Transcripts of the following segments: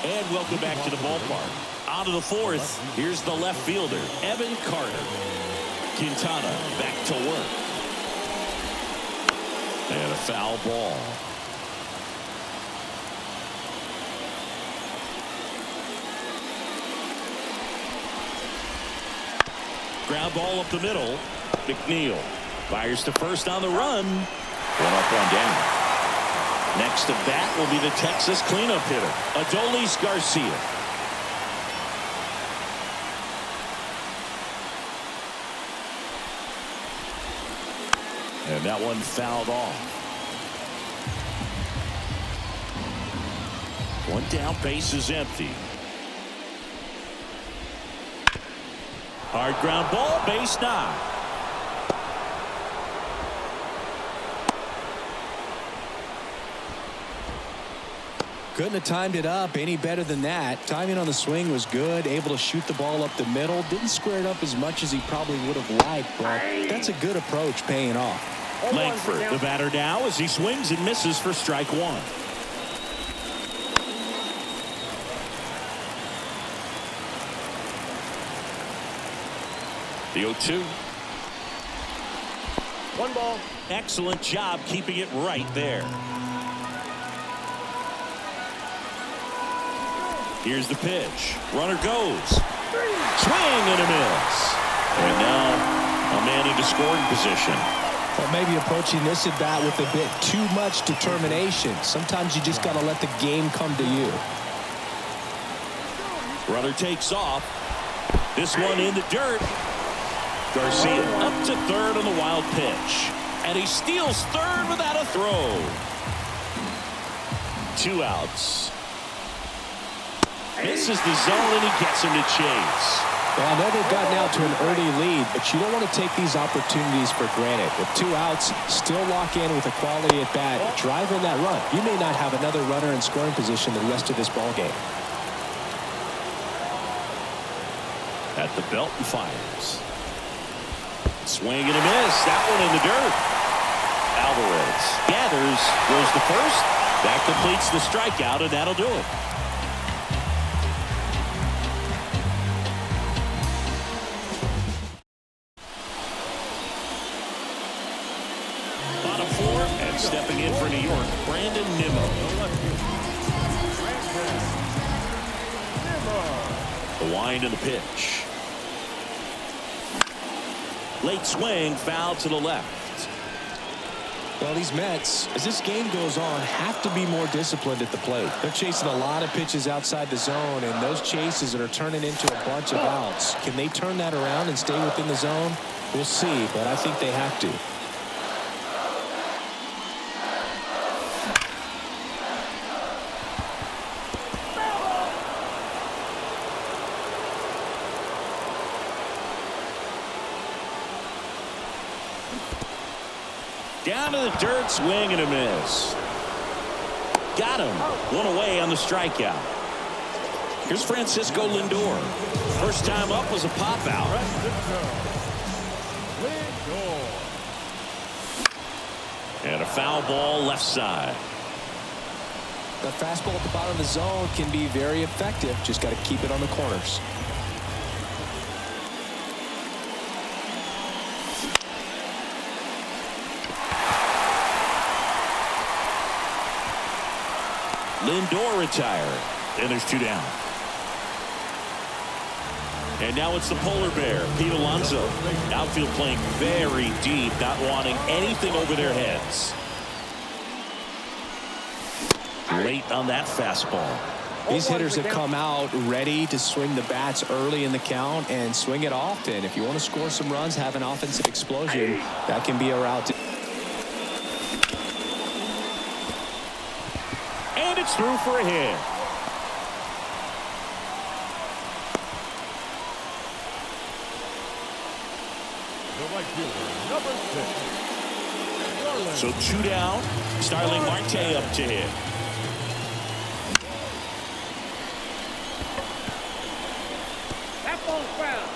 And welcome back to the ballpark. On to the fourth. Here's the left fielder, Evan Carter. Quintana back to work. And a foul ball. Ground ball up the middle. McNeil fires to first on the run. One up, one down. Next to bat will be the Texas cleanup hitter, Adolis Garcia. And that one fouled off. One down, base is empty. Hard ground ball, base knock. Couldn't have timed it up any better than that. Timing on the swing was good. Able to shoot the ball up the middle. Didn't square it up as much as he probably would have liked, but that's a good approach paying off. Langford, the batter now, as he swings and misses for strike one. The 0-2. One ball. Excellent job keeping it right there. Here's the pitch. Runner goes. Swing and a miss. And now a man into scoring position. Well, maybe approaching this at bat with a bit too much determination. Sometimes you just got to let the game come to you. Runner takes off. This one in the dirt. Garcia up to third on the wild pitch. And he steals third without a throw. 2 outs. Misses the zone and he gets him to chase. Well, I know they've gotten out to an early lead, but you don't want to take these opportunities for granted. With 2 outs, still lock in with a quality at bat, drive in that run. You may not have another runner in scoring position the rest of this ball game. At the belt and fires. Swing and a miss. That one in the dirt. Alvarez gathers, goes to first. That completes the strikeout, and that'll do it. Bottom 4, and stepping in for New York, Brandon Nimmo. The wind and the pitch. Late swing, foul to the left. Well, these Mets, as this game goes on, have to be more disciplined at the plate. They're chasing a lot of pitches outside the zone, and those chases that are turning into a bunch of outs. Can they turn that around and stay within the zone? We'll see, but I think they have to. Down to the dirt, swing and a miss. Got him. One away on the strikeout. Here's Francisco Lindor. First time up was a pop out. And a foul ball left side. The fastball at the bottom of the zone can be very effective. Just got to keep it on the corners. Lindor retired, and there's 2 down. And now it's the polar bear, Pete Alonso. Outfield playing very deep, not wanting anything over their heads. Late on that fastball. These hitters have come out ready to swing the bats early in the count and swing it often. If you want to score some runs, have an offensive explosion, that can be a route to. And it's through for a hit. So 2 down. Starling Marte up to hit. That ball's foul.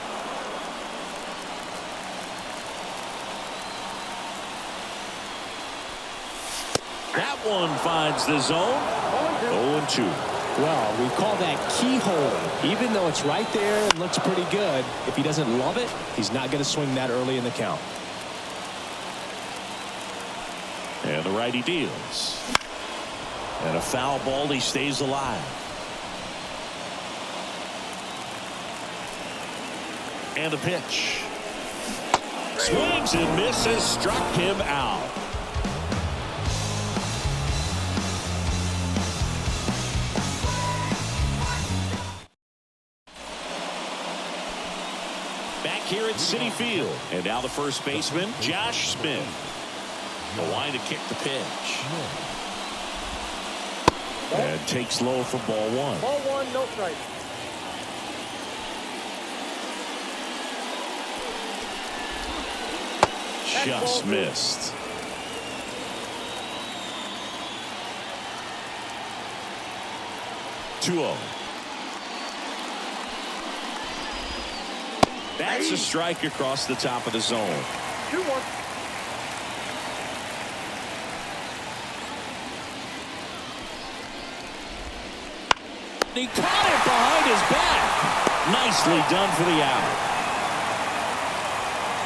That one finds the zone. 0-2. Well, we call that keyhole. Even though it's right there and looks pretty good, if he doesn't love it, he's not going to swing that early in the count. And the righty deals. And a foul ball. He stays alive. And the pitch. Swings and misses. Struck him out. Back here at Citi Field. And now the first baseman, Josh Smith. The line to kick the pitch. And takes low for ball one. Ball one, no strike. Just missed. Two-0. That's a strike across the top of the zone. 2-1. He caught it behind his back. Nicely done for the out.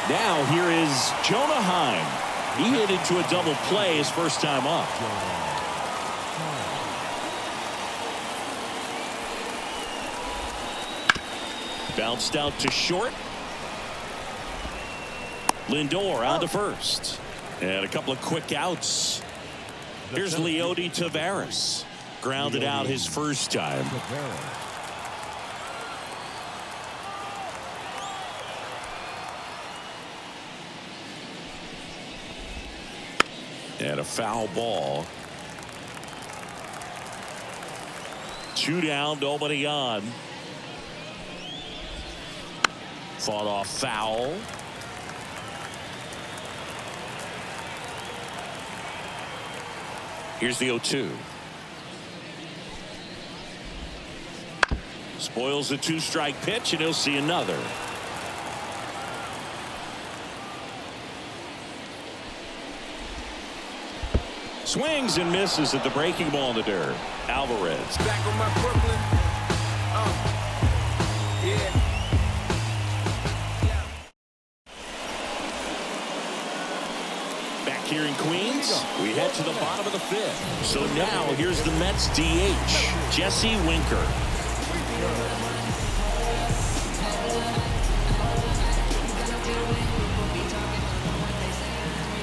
Now here is Jonah Heim. He hit into a double play his first time up. Bounced out to short. Lindor on to first. And a couple of quick outs. Here's Leody Taveras. Grounded out his first time. And a foul ball. 2 down, nobody on. Fought off foul. Here's the 0-2. Spoils the 2-strike pitch, and he'll see another. Swings and misses at the breaking ball in the dirt. Alvarez. Back on my Brooklyn. Yeah. Back here in Queens, we head to the bottom of the 5th. So now here's the Mets DH, Jesse Winker.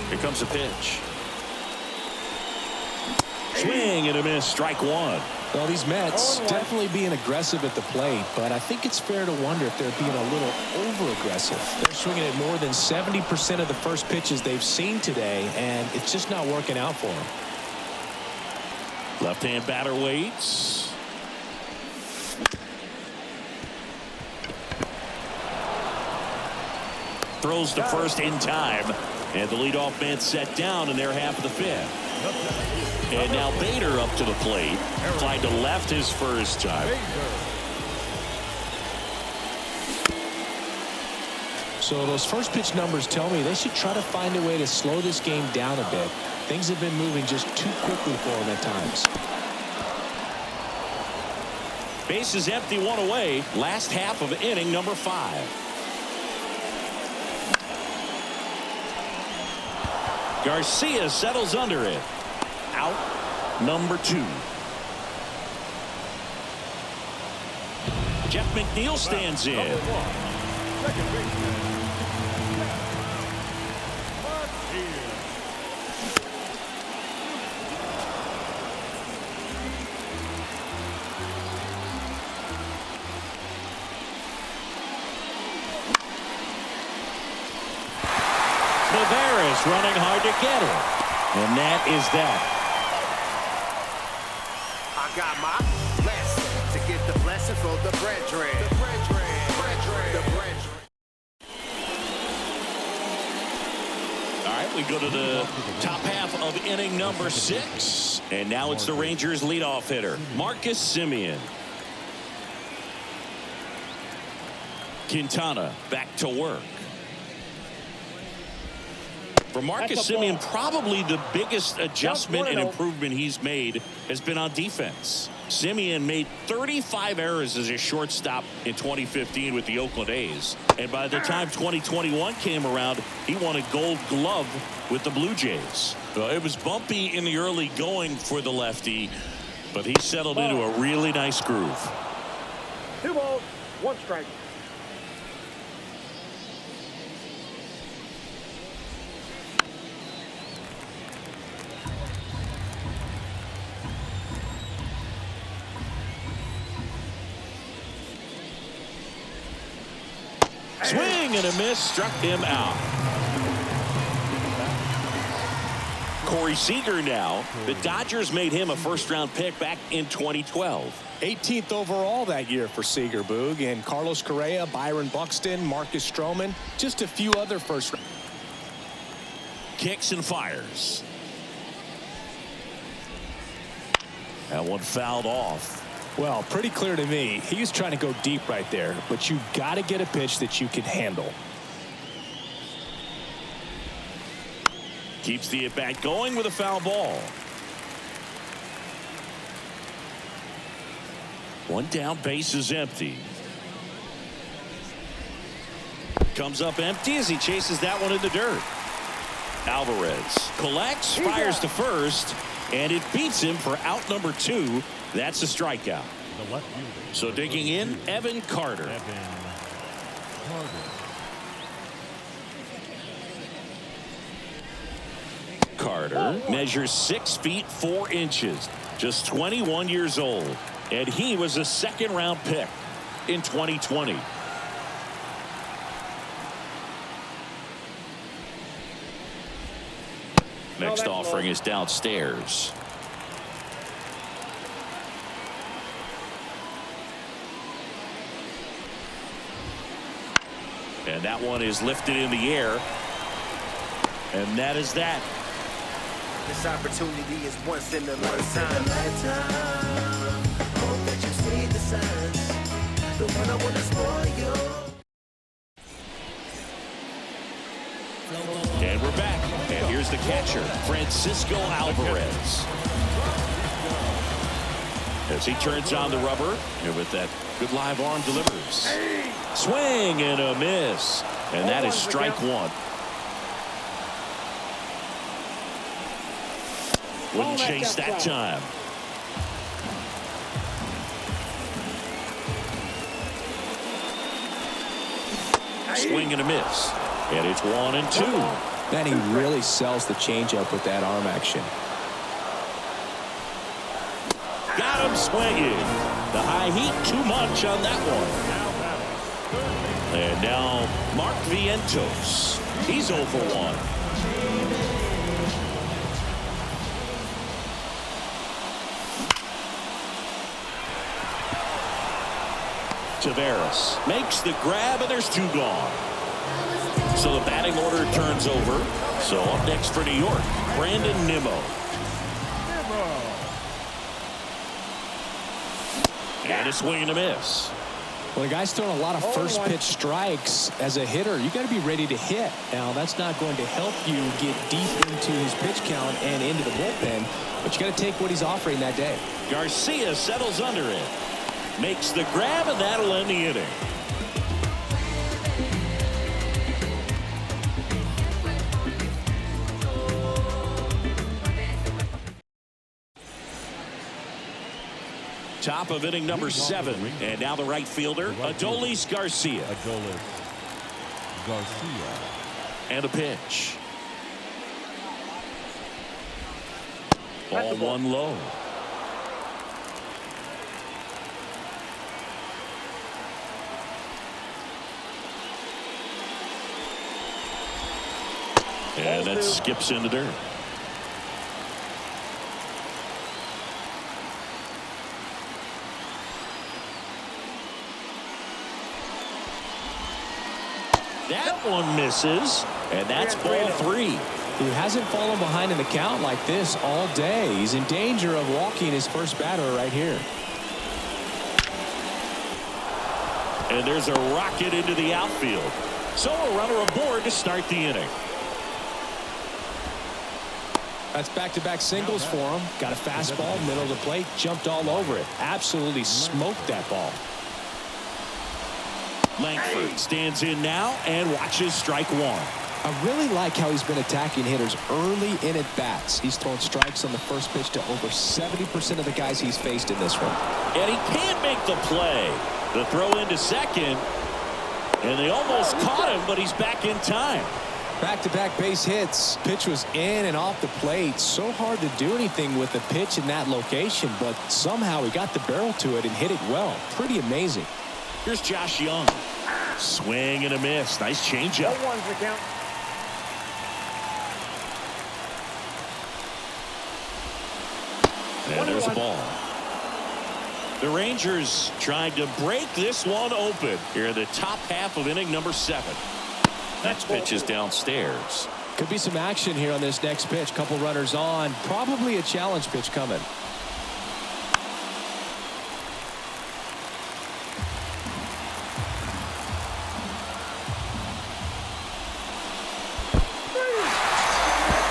Here comes a pitch. Swing and a miss, strike one. Well, these Mets definitely being aggressive at the plate, but I think it's fair to wonder if they're being a little over-aggressive. They're swinging at more than 70% of the first pitches they've seen today, and it's just not working out for them. Left-hand batter waits. Throws to first in time, and the leadoff man set down in their half of the 5th. And now Bader up to the plate. Fly to left his first time. So those first pitch numbers tell me they should try to find a way to slow this game down a bit. Things have been moving just too quickly for them at times. Base is empty, one away. Last half of inning number 5. Garcia settles under it. Out number 2. Jeff McNeil stands in. Taveras running hard to get it. And that is that. I got my blessing to get the blessing for the brethren. The brethren. The brethren. All right, we go to the top half of inning number 6. And now it's the Rangers leadoff hitter, Marcus Semien. Quintana back to work. For Marcus Semien, probably the biggest adjustment and improvement he's made has been on defense. Semien made 35 errors as a shortstop in 2015 with the Oakland A's. And by the time 2021 came around, he won a Gold Glove with the Blue Jays. Well, it was bumpy in the early going for the lefty, but he settled into a really nice groove. 2 balls, 1 strike. Swing and a miss, struck him out. Corey Seager now. The Dodgers made him a first-round pick back in 2012. 18th overall that year for Seager, Boog, and Carlos Correa, Byron Buxton, Marcus Stroman, just a few other first. Kicks and fires. That one fouled off. Well, pretty clear to me. He was trying to go deep right there, but you got to get a pitch that you can handle. Keeps the at-bat going with a foul ball. One down, base is empty. Comes up empty as he chases that one in the dirt. Alvarez collects, fires to first, and it beats him for out number 2. That's a strikeout. So digging in, Evan Carter. Carter measures 6 feet 4 inches, just 21 years old, and he was a second-round pick in 2020. Next offering is downstairs. And that one is lifted in the air. And that is that. This opportunity is once in a lifetime. Hope that you see the signs. The one I want to spoil you. And we're back. And here's the catcher, Francisco Alvarez. As he turns on the rubber, and with that good live arm delivers. Swing and a miss. And that is strike 1. Wouldn't chase that time. Swing and a miss. And it's 1-2. Man, he really sells the changeup with that arm action. Got him swinging. The high heat, too much on that one. And now Mark Vientos. He's 0 for 1. Taveras makes the grab, and there's 2 gone. So the batting order turns over. So up next for New York, Brandon Nimmo. And a swing and a miss. Well, the guy's throwing a lot of first pitch strikes. As a hitter, you got to be ready to hit. Now, that's not going to help you get deep into his pitch count and into the bullpen, but you got to take what he's offering that day. Garcia settles under it. Makes the grab, and that'll end the inning. Top of inning number 7. And now the right fielder, Adolis Garcia. And a pitch. Ball 1 low. And that skips in the dirt. That one misses, and that's ball 3. He hasn't fallen behind in the count like this all day. He's in danger of walking his first batter right here. And there's a rocket into the outfield. So a runner aboard to start the inning. That's back-to-back singles for him. Got a fastball, middle of the plate, jumped all over it. Absolutely smoked that ball. Langford stands in now and watches strike one. I really like how he's been attacking hitters early in at bats. He's thrown strikes on the first pitch to over 70% of the guys he's faced in this one. And he can't make the play. The throw into second. And they almost caught him, but he's back in time. Back-to-back base hits. Pitch was in and off the plate. So hard to do anything with the pitch in that location, but somehow he got the barrel to it and hit it well. Pretty amazing. Here's Josh Young. Swing and a miss. Nice changeup. 1-1's the count. And there's a ball. The Rangers trying to break this one open here in the top half of inning number 7. Next pitch is downstairs. Could be some action here on this next pitch. Couple runners on. Probably a challenge pitch coming.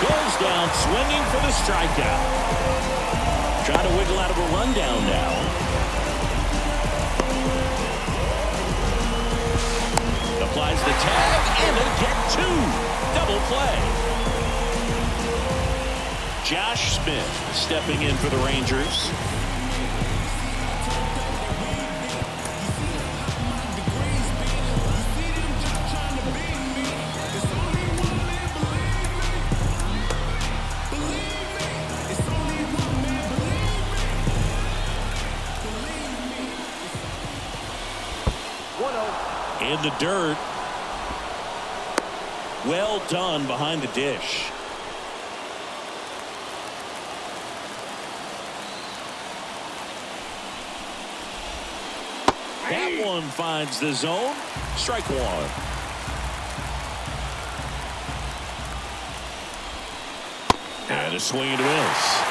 Goes down swinging for the strikeout. Trying to wiggle out of a rundown now. Applies the tag and they get 2. Double play. Josh Smith stepping in for the Rangers. In the dirt. Well done behind the dish. That one finds the zone. Strike one. And a swing and a miss.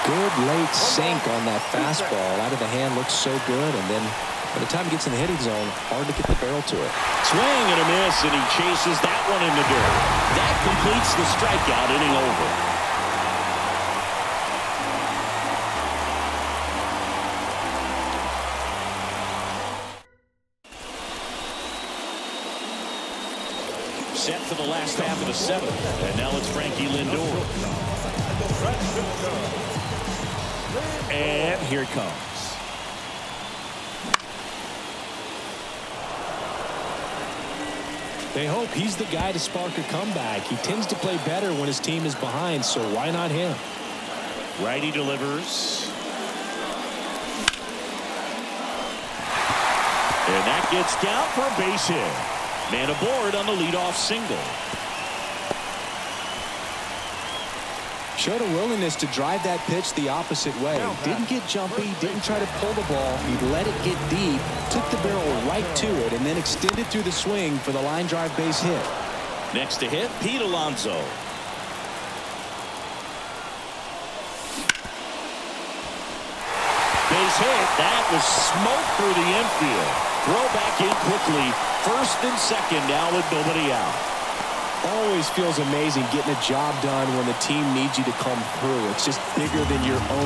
Good late sink on that fastball. Out of the hand, looks so good, and then by the time he gets in the hitting zone, hard to get the barrel to it. Swing and a miss, and he chases that one in the dirt. That completes the strikeout, inning over. Set for the last half of the 7th, and now it's Frankie Lindor. And here it comes. They hope he's the guy to spark a comeback. He tends to play better when his team is behind, so why not him? Righty delivers. And that gets down for a base hit. Man aboard on the leadoff single. Showed a willingness to drive that pitch the opposite way. Didn't get jumpy, didn't try to pull the ball. He let it get deep, took the barrel right to it, and then extended through the swing for the line drive base hit. Next to hit, Pete Alonso. Base hit. That was smoked through the infield. Throw back in quickly. First and second now with nobody out. Always feels amazing getting a job done when the team needs you to come through. It's just bigger than your own.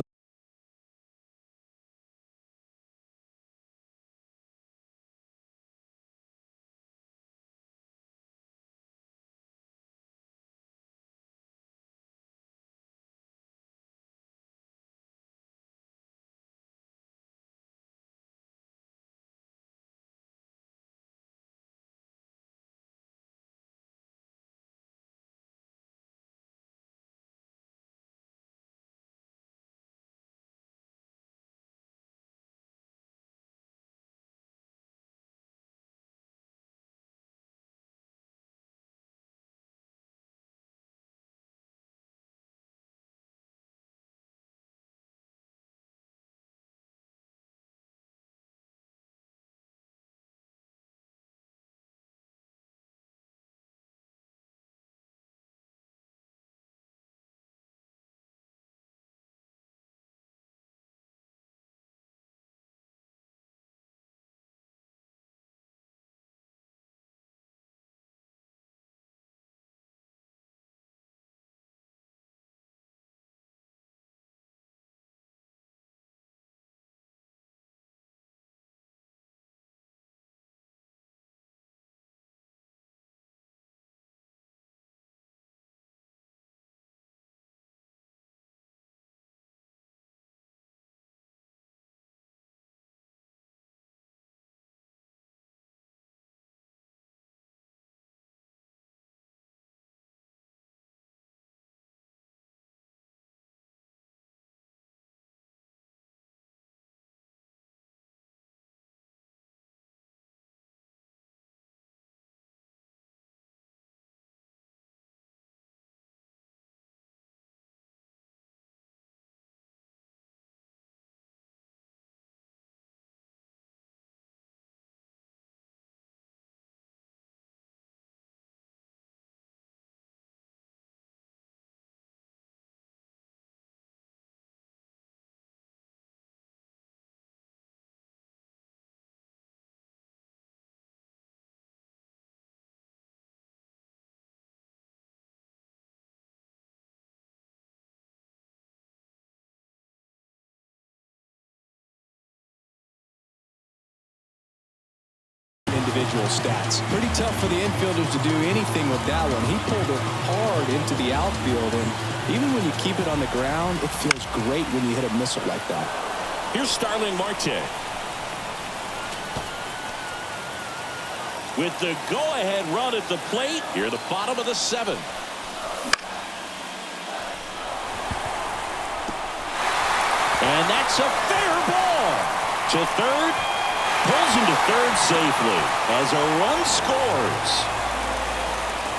individual stats. Pretty tough for the infielders to do anything with that one. He pulled it hard into the outfield, and even when you keep it on the ground, it feels great when you hit a missile like that. Here's Starling Marte. With the go-ahead run at the plate, here at the bottom of the 7th. And that's a fair ball to third. Pulls him to third safely as a run scores.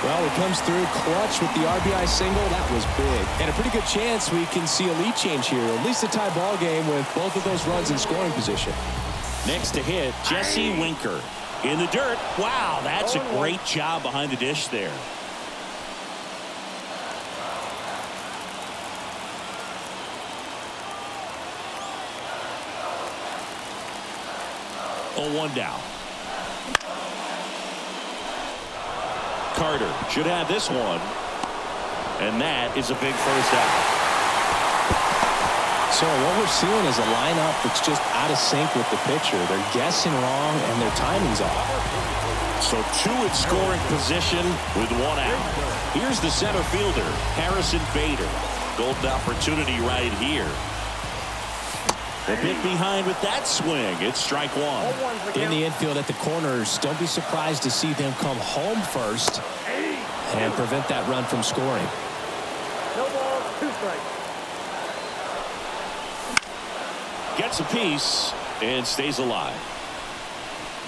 Well, he comes through clutch with the RBI single. That was big. And a pretty good chance we can see a lead change here. At least a tie ball game with both of those runs in scoring position. Next to hit, Jesse Winker. In the dirt. Wow, that's a great job behind the dish there. Oh, 1 down. Carter should have this one. And that is a big first out. So what we're seeing is a lineup that's just out of sync with the pitcher. They're guessing wrong and their timing's off. So 2 at scoring position with 1 out. Here's the center fielder, Harrison Bader. Golden opportunity right here. A bit behind with that swing. It's strike 1. In the infield at the corners, don't be surprised to see them come home first and prevent that run from scoring. No balls, 2 strikes. Gets a piece and stays alive.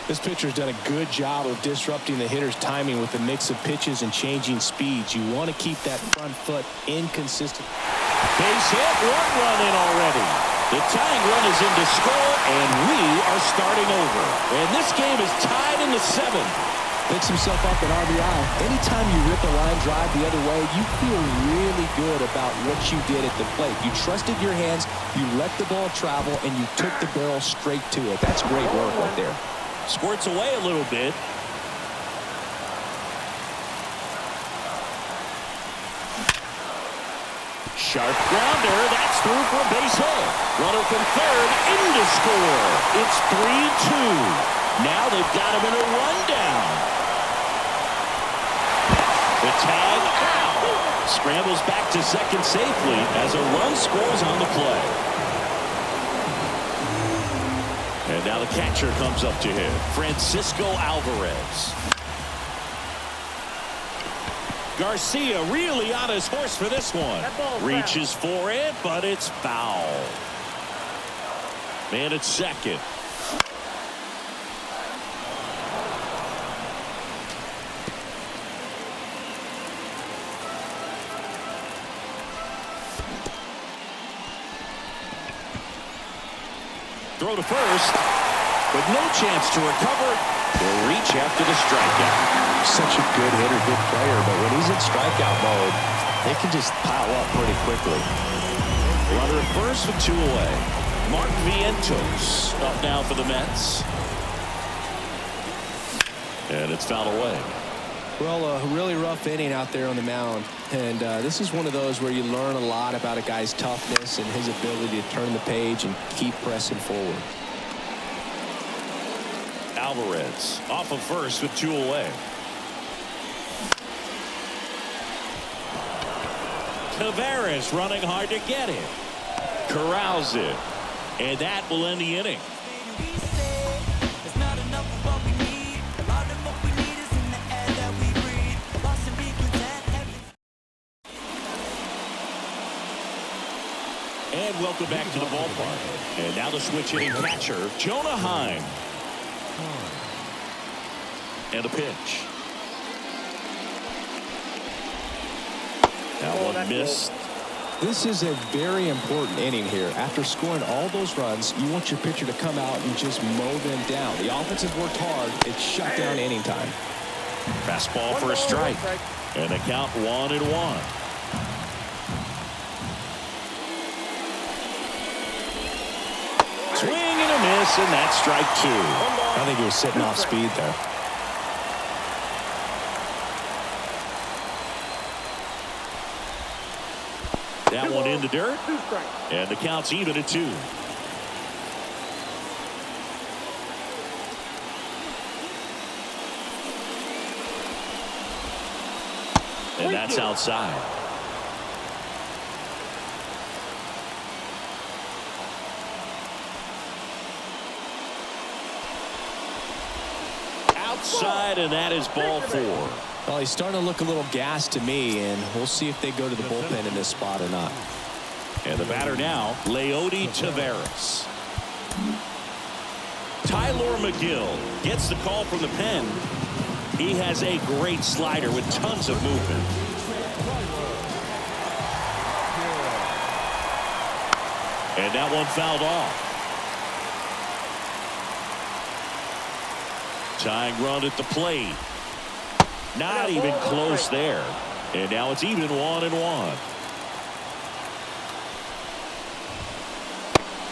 This pitcher's done a good job of disrupting the hitter's timing with a mix of pitches and changing speeds. You want to keep that front foot inconsistent. Base hit, 1 run in already. The tying run is in to score, and we are starting over. And this game is tied in the 7th. Picks himself up an RBI. Anytime you rip a line drive the other way, you feel really good about what you did at the plate. You trusted your hands, you let the ball travel, and you took the barrel straight to it. That's great work right there. Squirts away a little bit. Sharp grounder. That's through for a base hit. Runner from third in to score. It's 3-2. Now they've got him in a rundown. The tag out. Scrambles back to second safely as a run scores on the play. And now the catcher comes up to him, Francisco Alvarez. Garcia really on his horse for this one. Reaches for it, but it's foul. Man at second. Throw to first, but no chance to recover. They'll reach after the strikeout. Such a good hitter, good player, but when he's in strikeout mode, they can just pile up pretty quickly. Runner at first with 2 away. Mark Vientos up now for the Mets. And it's fouled away. Well, a really rough inning out there on the mound. And this is one of those where you learn a lot about a guy's toughness and his ability to turn the page and keep pressing forward. Alvarez off of first with 2 away. Tavares running hard to get it. Corrals it. And that will end the inning. And welcome back to the ballpark. And now the switch hitting catcher, Jonah Heim. And a pitch. That one missed. This is a very important inning here. After scoring all those runs, you want your pitcher to come out and just mow them down. The offense has worked hard. It's shut down inning time. Fastball for a strike. And the count 1-1. Swing and a miss, and that's strike 2. I think he was sitting off speed there. That one in the dirt, and the count's even at 2. And that's outside. Outside, and that is ball 4. Well, he's starting to look a little gassed to me, and we'll see if they go to the bullpen in this spot or not. And the batter now, Leody Taveras. Tyler McGill gets the call from the pen. He has a great slider with tons of movement. And that one fouled off. Tying run at the plate. Not even close there. And now it's even 1-1.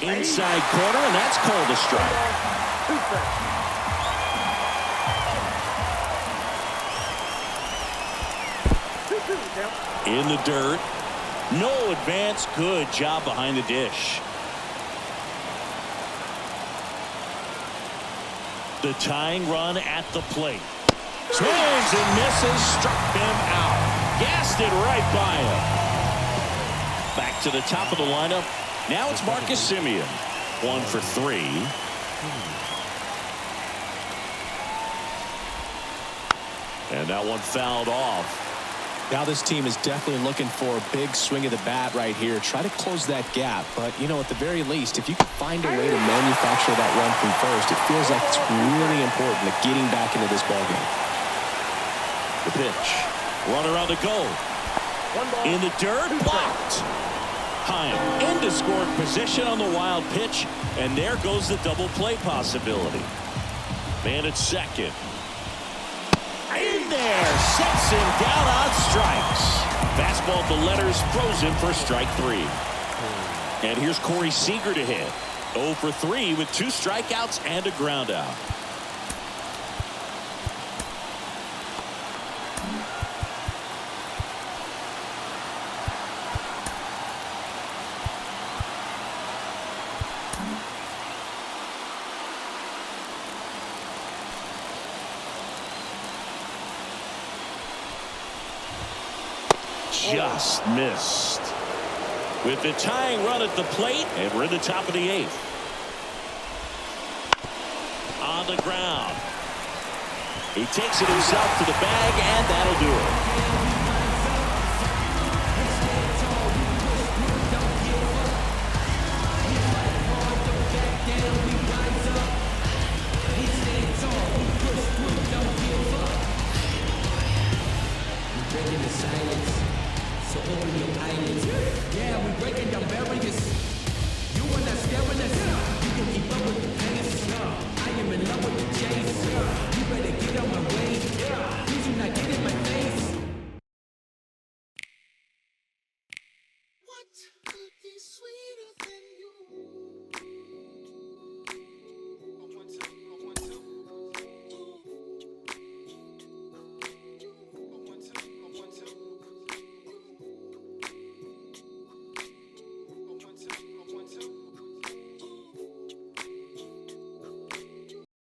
Inside corner, and that's called a strike. In the dirt. No advance. Good job behind the dish. The tying run at the plate. Swings and misses. Struck him out. Gassed it right by him. Back to the top of the lineup. Now it's Marcus Semien. 1 for 3. And that one fouled off. Now this team is definitely looking for a big swing of the bat right here. Try to close that gap. But, you know, at the very least, if you can find a way to manufacture that run from first, it feels like it's really important to getting back into this ballgame. The pitch. Runner on the go. In the dirt. Blocked. Heim into scoring position on the wild pitch. And there goes the double play possibility. Man at second. In there, sets him down on strikes. Fastball at the letters, frozen for strike 3. And here's Corey Seager to hit. 0 for 3 with 2 strikeouts and a ground out. Just missed. With the tying run at the plate, and we're in the top of the 8th. On the ground. He takes it himself to the bag, and that'll do it. I am in love with the chase. You better get on my way.